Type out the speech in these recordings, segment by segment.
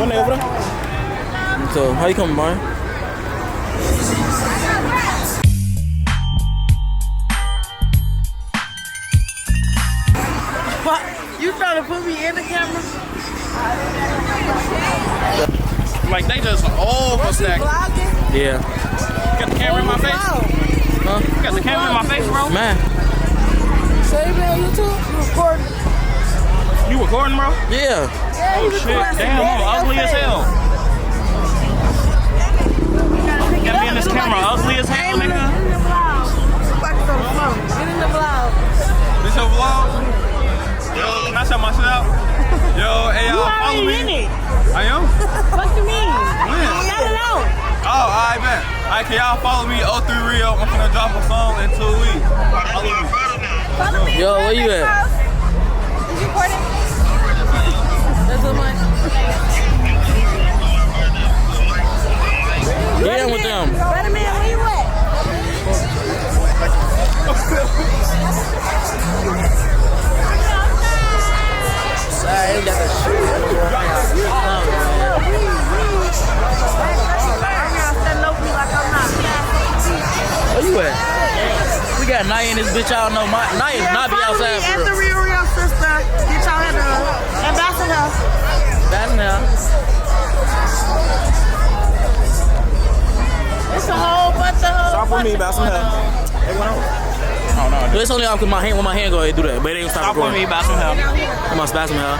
One day over there. So, how you coming, Brian? What? You trying to put me in the camera? Like they just overstack. Yeah. You got the camera in my face? Huh? You got the camera in my face, bro? Man. Save it on YouTube? You recording? You recording, bro? Yeah. Oh shit. Damn, I'm ugly as hell. Got me in this camera ugly as hell, nigga. Get in the vlog. This your vlog? Yo, can I shout my shit out? Yo, hey, y'all follow me. You already in it. I am? What you mean? When? Shout it out. Oh, I bet. Alright, can y'all follow me? 03 Rio. I'm gonna drop a song in 2 weeks. Follow me. Follow me. Yo, where you at? Is you recording? That's so much. Yeah, with them. Brother man, where you at? I ain't got that shit. Where you at? We got Naya in this bitch. Y'all know Naya's not be outside for real. The real sister. Get y'all here to Ambassador. That's now. It's a whole bunch of hoes. Stop with me about some help. Hey, what on? Oh, no. It's only off because my hand, when my hand go ahead do that, but it ain't stop Stop with recording. me about some help. I'm gonna spaz some hell.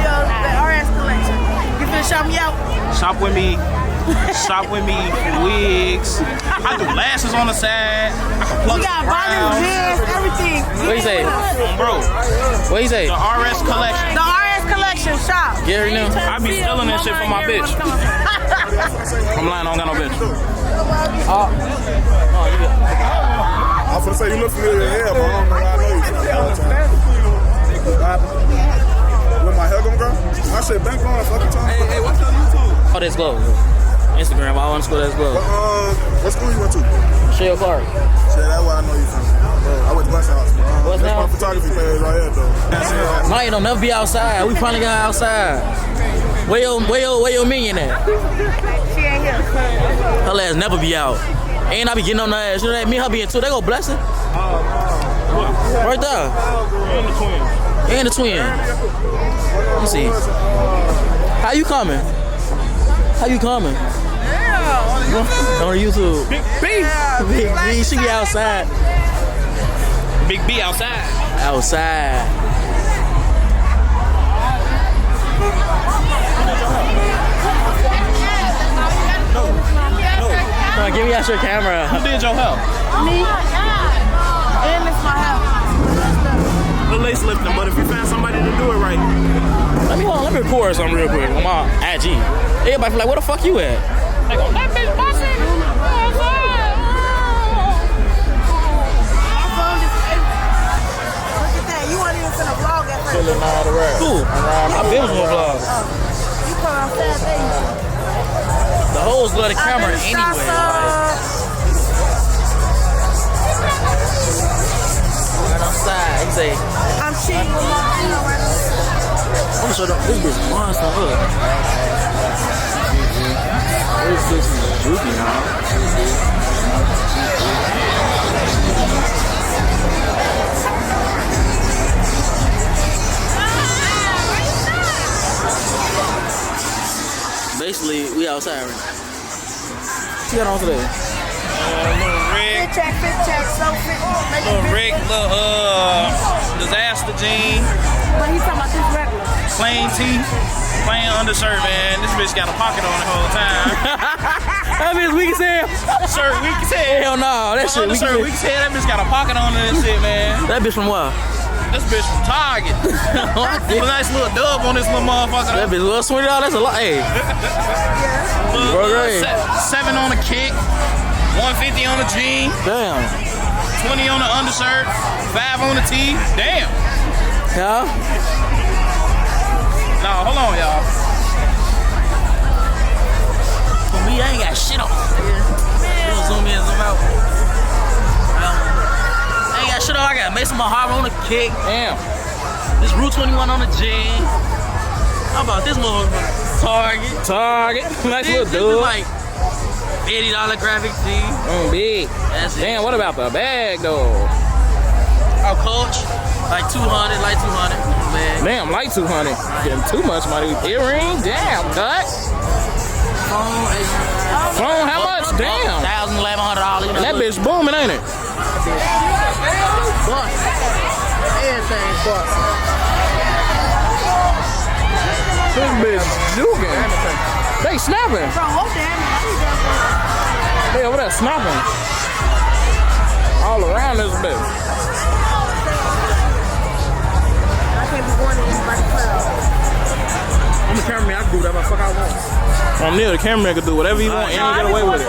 The RS collection. You finna shout me out? Shop with me. Shop with me for wigs. I do lashes on the side. I can plug We got bonnets, wigs, everything. What you say? Bro, What you say? the RS collection. The RS collection shop. Gary now? I be stealing that shit from my bitch. I'm lying, I don't got no bitch. Oh, you got. I'm finna say you look familiar in hell, but I don't know why I know you. When my hair gonna go? I said bank on a fucking time. Hey, what's your YouTube? Oh, that's Glow. Instagram, I want to school that's Glow. What school you went to? Shale Clark. Shit, that's where I know you from. I went to West House. What's That's that? my photography page right here, though. Naya don't never be outside. We finally got outside. Where your minion at? She ain't here. Her ass never be out. And I be getting on her ass. You know that? Me and her being two. They go bless her. Right there. And the twins. And the twin. Let me see. How you coming? How you coming? Yeah. On YouTube. Big B. Big B, she be outside. Big B outside. Outside. Come on, give me out your camera. Who did your hair? Me. And it's my house. The lace lifting, but if you find somebody to do it right. Let me record something real quick on my IG. Everybody be like, where the fuck you at? They go, that bitch busting. Look at that. You weren't even finna vlog at first. Cool. My business will vlog. You come outside there. The hoes love the camera anyway. Like, right outside. He say, I'm cheating with my I'm gonna show them this bitch monster. Look. This bitch is droopy now. Basically, we outside right now. What you got on today? Little rig. fit check, so fit. Little rig, little disaster jean. But he's talking about this regular. Plain tee. Plain undershirt, man. This bitch got a pocket on the whole time. That bitch weak as hell. Shirt weak as hell. Hell no, that shit weak as Undershirt hell. weak as hell. That bitch got a pocket on this shit, man. That bitch from what? This bitch from Target. A nice little dub on this little motherfucker. That bitch little $20. That's a lot. Hey, Bro, great. 7 on the kick, 150 on the jean, damn. 20 on the undershirt, 5 on the tee. Damn. Yeah. Nah, hold on, y'all. For me, I ain't got shit on. You zoom in, zoom out. I ain't got shit on. I got Mason Mahara on the kick. Damn. This Route 21 on the G. How about this motherfucker? Target. Nice little This is dude. like $80 graphic tee. Big. That's it. Damn, what about the bag though? Our coach, like 200, like 200. Man. Damn, like 200. Getting too much money. Earring, damn, cut. Phone, how much? Damn. $1,000, $1,100. That bitch booming, ain't it? Everything bust. This bitch juking. They snapping. They over there snapping. All around this bitch. I'm the cameraman. I can do whatever the fuck I want. On Neil, the cameraman can do whatever you want and get away with it.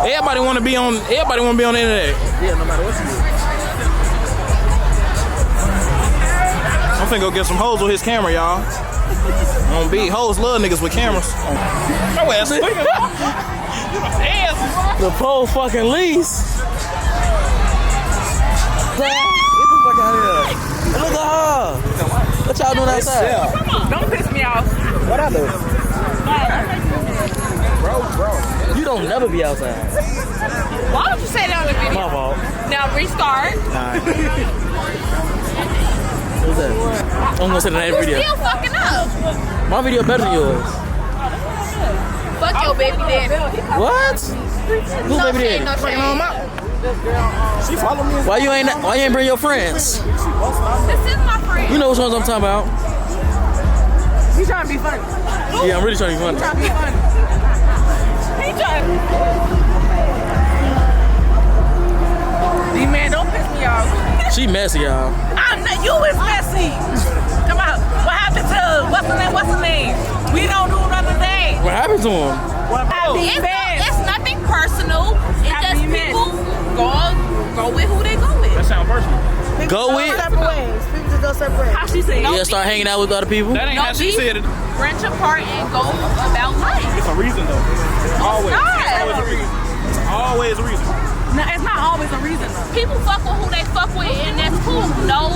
Everybody want to be on. Everybody want to be on the internet. Yeah, no matter what you do. I'm finna go get some hoes with his camera, y'all. On B, hoes love niggas with cameras. No ass. The pole fucking lease. Get the fuck out of here. Look at her. What y'all doing outside? Don't piss me off. What I do? Bro. You don't never be outside. Why would you say that on the video? My fault. Now restart. What's that? I'm gonna say that in every video. Still fucking up. My video better than yours. Fuck your baby daddy. What? Who baby daddy? No shade. She follow me. Why you ain't bring your friends? This is my friend. You know which ones I'm talking about. He's trying to be funny. Yeah, I'm really trying to be funny. Trying to be funny. He trying. D-man, don't piss me off. She messy, y'all. I'm not, you is messy. Come on. What happened to what's the name? We don't do another day. What happened to him? It's nothing personal. It's just people go with who they go with. That sound personal. Go with? Separate ways. People just go separate ways. How she say? Yeah, start hanging out with other people? That ain't how she said it. Branch apart and go about life. It's a reason though. Always. not. It's always a reason. It's always a reason. No, it's not always a reason though. People fuck with who they fuck with, and that's cool. No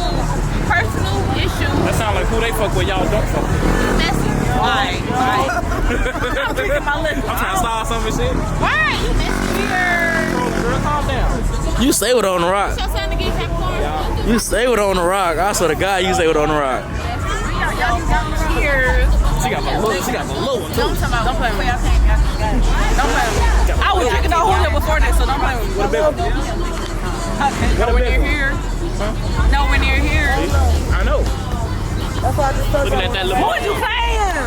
personal issue. That sound like who they fuck with, y'all don't fuck with. That's right. I'm drinking my liquor. I'm trying to start some and shit. Why? You messy weird. Girl, calm down. You stay with her on the rock. What's your son to get Capricorn? You stay with her on the rock. I swear to God, you stay with her on the rock. Cheers. She got the little one too. Don't play with me. Don't play with me. I was drinking the Julio before that, so don't play with me. What a big one. Nowhere near here. Nowhere near here. I know. That's why I just told Looking at that little What you playing?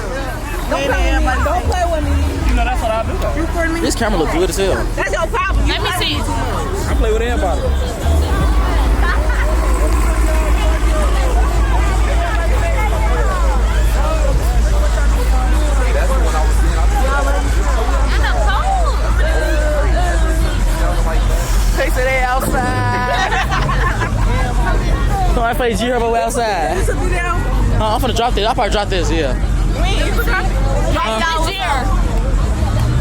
Don't play with me. You know that's what I do though. You for me? This camera look good as hell. That's your problem. Let me see. I play with everybody. They say they outside. So I play G-Herbo outside. I'm finna drop this. I'll probably drop this, yeah. Drop this year.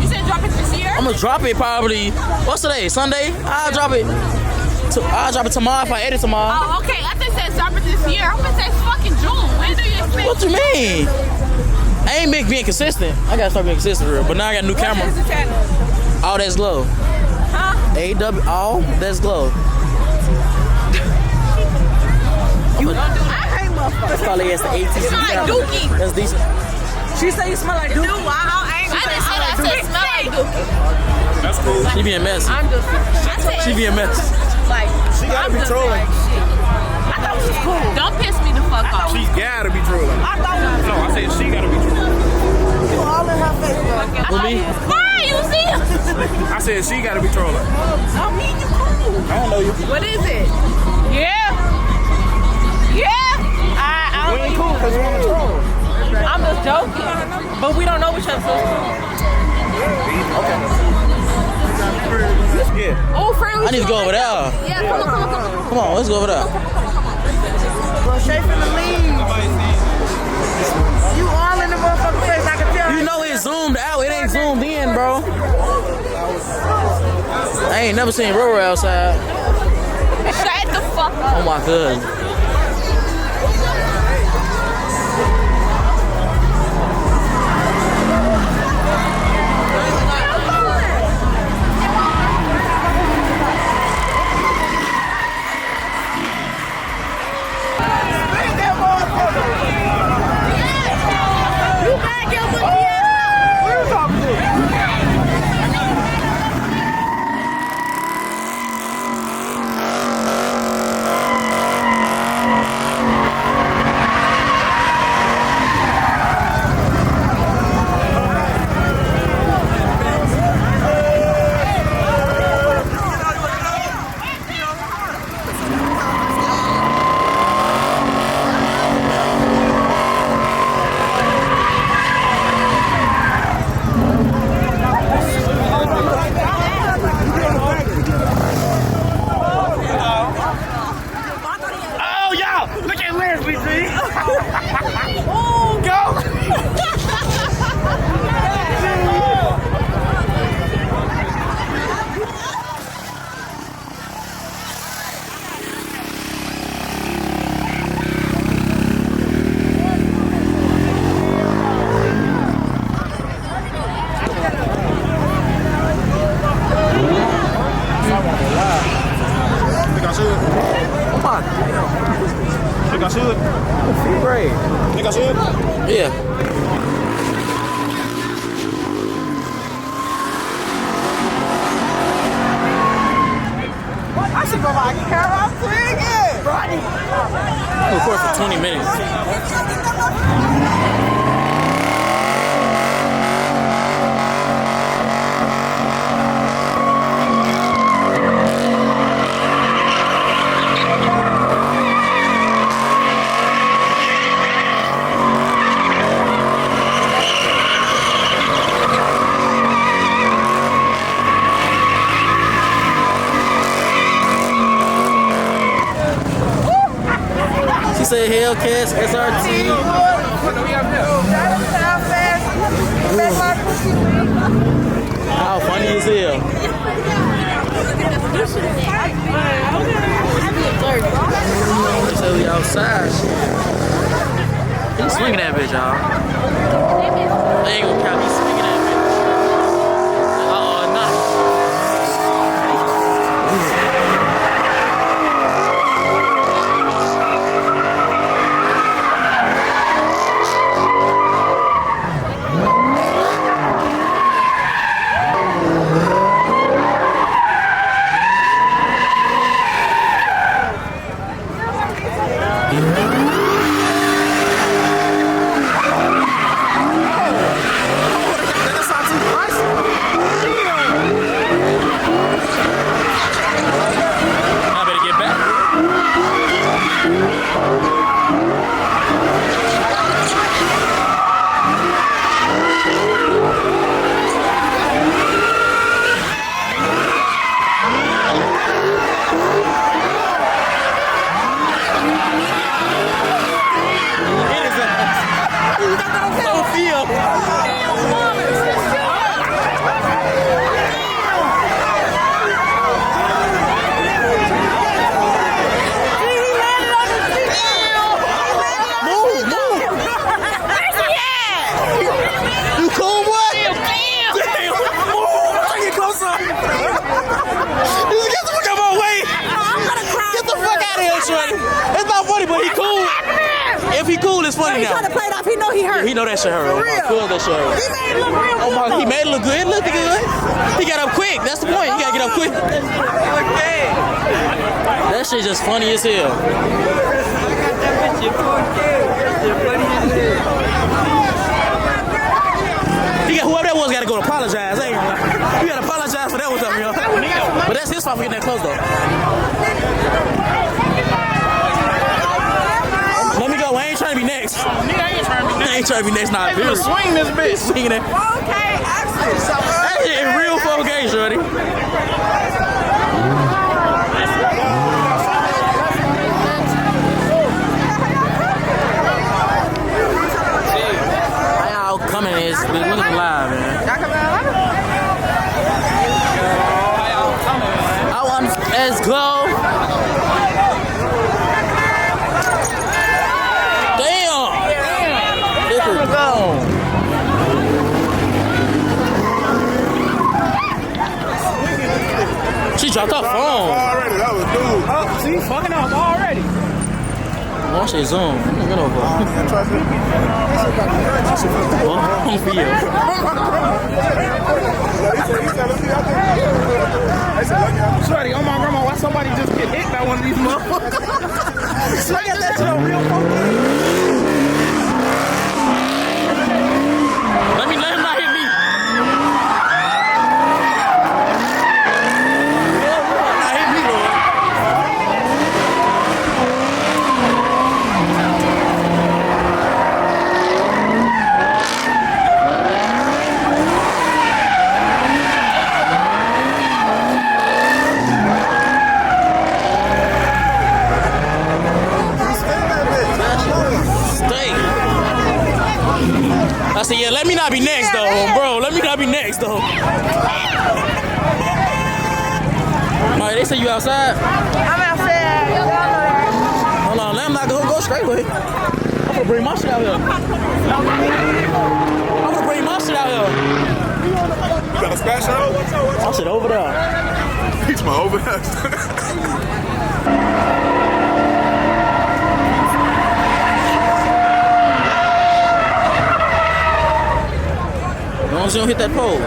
You said drop it this year? I'm gonna drop it probably, what's today, Sunday? I'll drop it tomorrow if I edit tomorrow. Oh, okay. I think it said drop it this year. I'm gonna say it's fucking June. When do you expect? What you mean? I ain't being consistent. I gotta start being consistent real. But now I got a new camera. What's the channel? All That's Glow. Huh? AW, All That's Glow. You don't do that. I hate motherfuckers. That's probably as the ATC You smell like camera. dookie. That's decent. She say you smell like Duke. I didn't say that. I said smell like dookie. That's cool. She being messy. I'm just. I said She being messy. like. She gotta be just trolling. Like, shit. I thought she was cool. Don't piss me the fuck off. She gotta be trolling. I thought we was No, I said she gotta be trolling. You all in her face, though. Who, me? Why? You see him? I said she gotta be trolling. I mean, you cool. I don't know you. What is it? Yeah. I We ain't cool because we want to troll. I'm just joking. But we don't know each other. Yeah. Oh, friend. I need to go over there. Yeah, come on. Come on, let's go over there. Well, Shay finna leave. You all in the motherfucking face, I can tell. You know it's zoomed out. It ain't zoomed in, bro. I ain't never seen Roro outside. Shut the fuck up. Oh my god. back your monkey ass up. What are you talking to? Oh, y'all, look at Leslie, G. Go. Think I should? Come on. Think I should? Great. Think I should? Yeah. I should go like Carol Friggin. Of course, for 20 minutes. She said Hellcats, SRT. How funny is hell? He said we outside. He's swinging that bitch, y'all. They ain't gonna count. He's swinging that bitch. Nah. I better get back. It is a so feel. Move, move. You cool, boy? Damn. Move. Bring it closer. Get the fuck out of my way. Get the fuck out of here, shorty. It's not funny, but he cool. If he cool, it's funny He now. trying to play it off. He know he hurt. He know that shit hurt. Oh my God, that shit hurt. He made it look real Oh good. my, he made it look good. It looked good. He got up quick. That's the point. He gotta get up quick. That shit just funny as hell. He got whoever that was gotta go to apologize. Ain't you gotta apologize for that one time, yo. But that's his fault for getting that close though. Let me go. I ain't trying to be next. I ain't trying to be next. Nah, Hey, swing this bitch. Swinging it. Okay, actually. That shit is real 4K, shorty. How y'all coming is looking live, man. I want let's go. Damn. Liquor gone. My shit zoom. Get over. On video. Shorty, oh my grandma, why somebody just get hit by one of these motherfuckers? So I got that shit on real phone. Let him not hit me. Not hit me, Lord. I said, yeah, let me not be next, though, bro. Let me not be next, though. Alright, they say you outside. I'm outside. Hold on, let him not go straight with it. I'm gonna bring my shit out here. You got a splash out? My shit over there. He's my over there. As long as you don't hit that pole.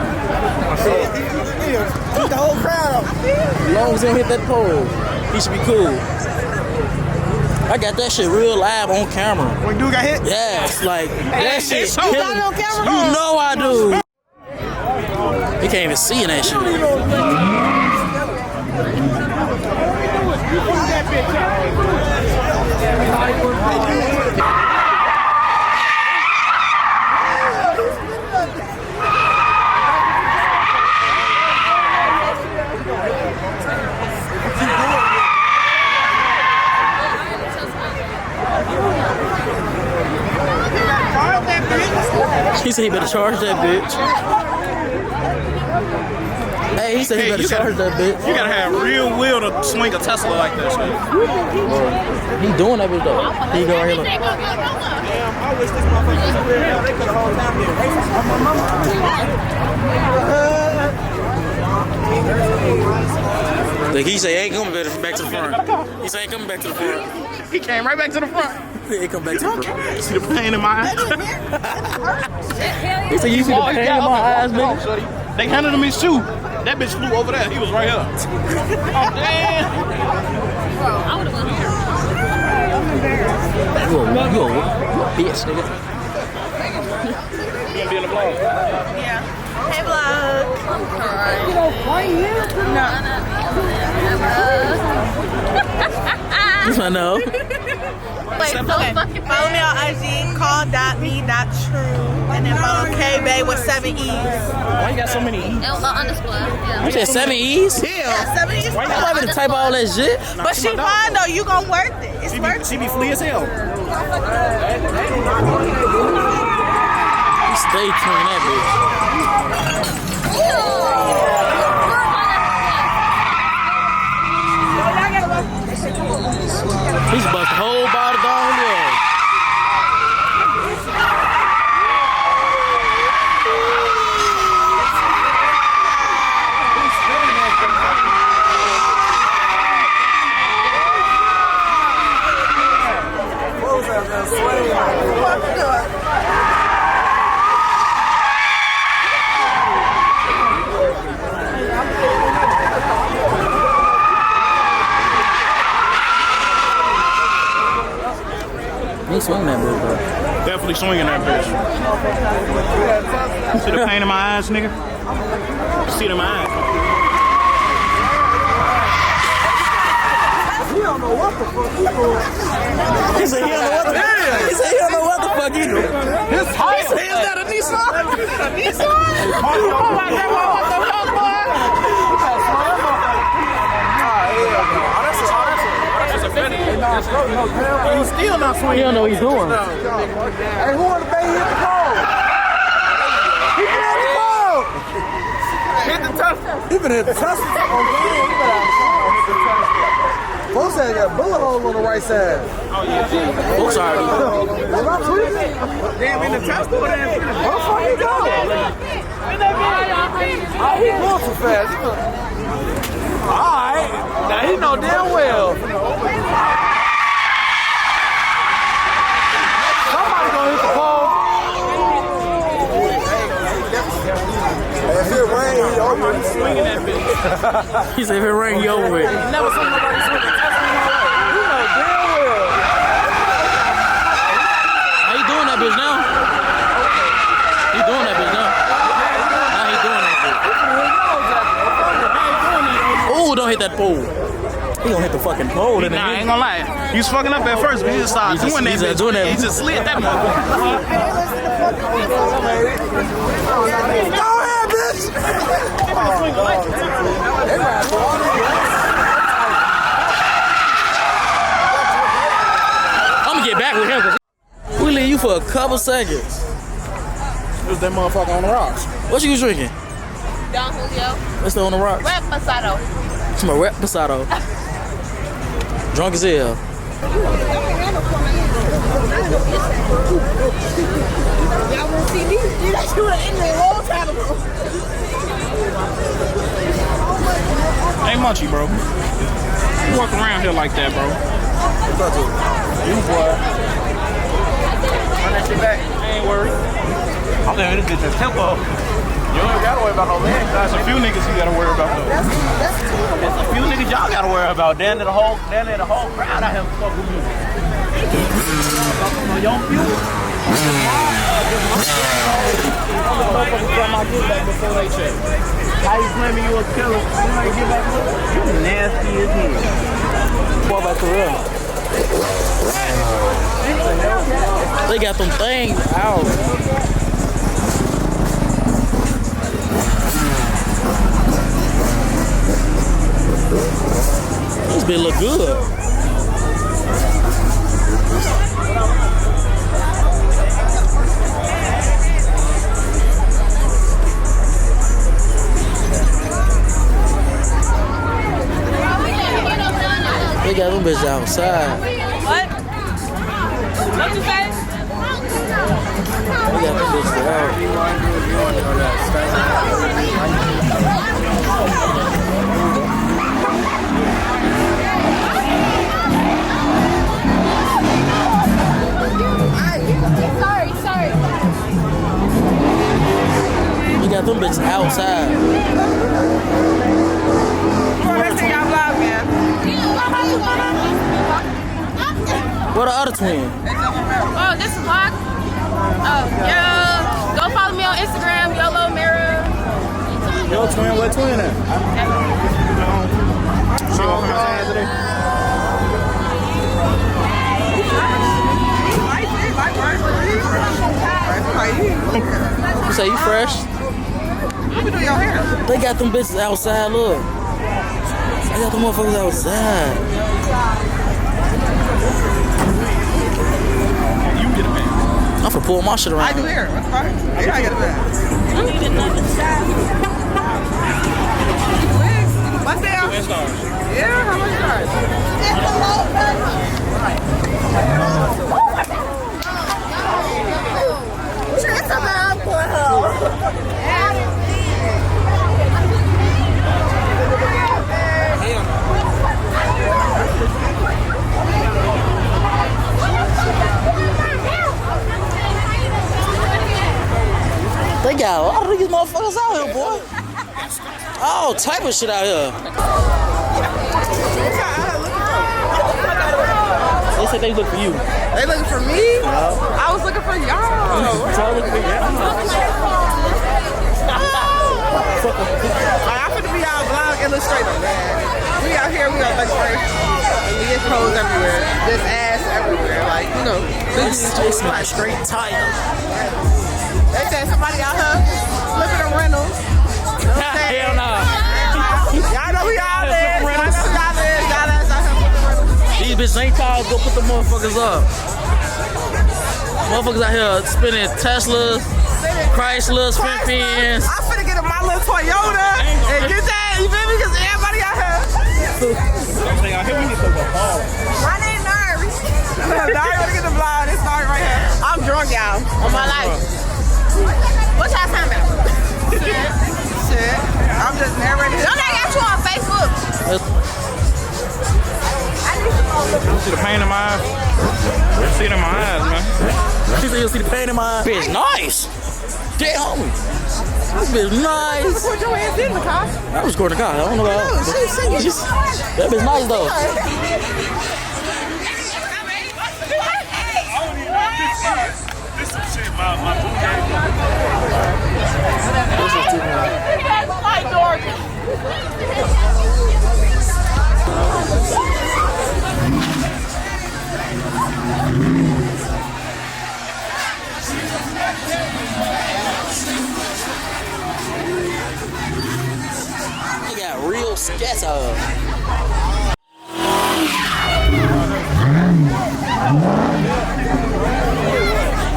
Keep the whole crowd up. As long as you don't hit that pole, he should be cool. I got that shit real live on camera. When dude got hit? Yeah, it's like that shit. so got it on camera? You know I do. You can't even see in that shit. He said he better charge that bitch. Hey, he said he better charge that bitch. You gotta have real will to swing a Tesla like this. He doing that bitch though. He go right here. Look. Look, he say ain't coming back to the front. He say ain't coming back to the front. He came right back to the front. He ain't come back to the front. See the pain in my eyes? He said you see the pain in my eyes, nigga. They handed him his shoe. That bitch flew over there. He was right here. Oh, damn. You a bitch, nigga. You gonna be in the vlog? Yeah. Hey, vlog. You don't fight here? I know. Wait, so follow me on IG, call.me.true, and then follow K-Bay with 7 E's. Why you got so many E's? Underscore. Yeah. You said 7 E's? Yeah, 7 E's. I'm not to type all that shit. But she fine though, you gon' worth it. It's worth it. She be flea as hell. Stay tuned that bitch. He's bust the whole bottle down there. He swinging that bitch, bro. Definitely swinging that bitch. See the pain in my eyes, nigga? See it in my eyes. He don't know what the fuck he doing. He said he don't know what the fuck. He said he don't know what the fuck he doing. His height. Is that a Nissan? A Nissan? Oh my God, what the fuck, boy? You still not swinging. He don't know what he's doing. Hey, who on the bay hit the ball? He hit the ball. Hit the Tesla. He been hit the Tesla. Folks said got bullet holes on the right side. Folks already. Damn, in the Tesla. Where the fuck he go? He going too fast. Alright. Now he know damn well. Somebody swinging that bitch. He said if it rain, you over it. Never seen nobody swing a Tesla in my life. You know damn well. How he doing that bitch now? He doing that bitch now. Now he doing that bitch. Oh, don't hit that pole. He gonna hit the fucking pole. Nah, I ain't gonna lie. He was fucking up at first, but he just started doing that bitch. He just slid that motherfucker. Go ahead, bitch. I'm gonna get back with him because we leave you for a couple seconds. It was that motherfucker on the rocks. What you was drinking? Don Julio. What's that on the rocks? Red Pasado. Some red pasado. Drunk as hell. Y'all wanna see me? Dude, I should have ended a long time ago. Hey, Munchie, bro. You walk around here like that, bro. You boy. Run that shit back. I ain't worried. I'm there. This bitch is tempo. You don't gotta worry about no man. There's a few niggas you gotta worry about though. There's a few niggas y'all gotta worry about. Down there the whole crowd out here fucking with you. Young few. How you claiming you a killer? You get back you nasty as hell. Boy, back to real. They got them things out. This bitch look good. They got them bitches outside. What? What you say? They got them bitches out. Sorry. They got them bitches outside. Let's see y'all vlog, man. Where the other twin? Oh, this is vlog? Oh, yeah. Go follow me on Instagram, YOLO Mirror. Yo, twin, what twin at? She walking outside today? You say you fresh? They got them bitches outside, look. They got them motherfuckers outside. You get a man. I'm finna pull my shit around. I do here. What's fine? Yeah, I get it back. What's that? Yeah, how much charge? They got a lot of these motherfuckers out here, boy. All type of shit out here. They said they look for you. They looking for me? I was looking for y'all. I'm finna be our vlog illustrator, man. We out here, we on Lake Forest. And we get clothes everywhere. This ass everywhere. Like, you know. They smell straight tires. They said somebody out here flipping a rental. Hell no. Y'all know we all there. Y'all know y'all there. Y'all ass out here flipping rentals. These bitches ain't tall. Go put the motherfuckers up. Motherfuckers out here spinning Teslas, Chryslers, Finpins. I'm finna get my little Toyota and get that. You feel me? Because everybody out here. My name Nari. Nari wanna get the vlog. This Nari right here. I'm drunk, y'all. On my life. What y'all talking about? Shit. I'm just narrating. Don't they got you on Facebook? You see the pain in my eyes? You see it in my eyes, man. She said you'll see the pain in my eyes. Bitch, nice. Damn, homie. This bitch nice. Put your hands in the car. I was recording the car. I don't know about No, she's singing. that bitch nice though. This some shit about my They got real scatter.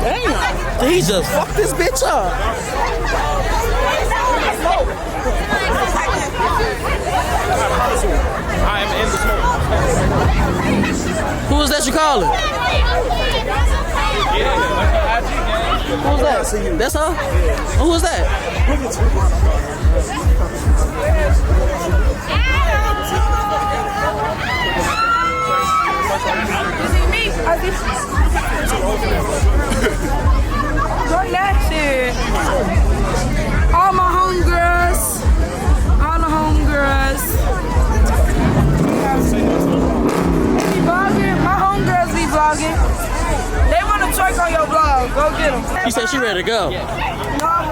Damn, he just fucked this bitch up. I am in the smoke. Who was that you calling? Who was that? That's her? Who was that? Run that shit. All my homegirls. All the homegirls. Be vlogging. My homegirls be vlogging. They want to twerk on your vlog. Go get them. She said she ready to go.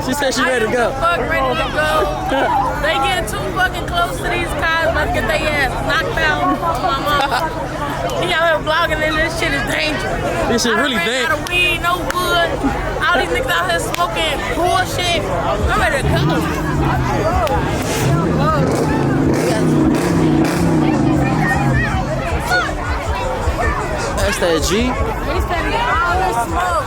She said she ready to go. Fuck ready to go. They getting too fucking close to these cars. Let's get their ass knocked out. My mama. He out here vlogging and this shit is dangerous. This shit really Out dangerous. of weed, no good. All these niggas out here smoking bullshit. I'm ready to go. That's that G. We spending all this smoke.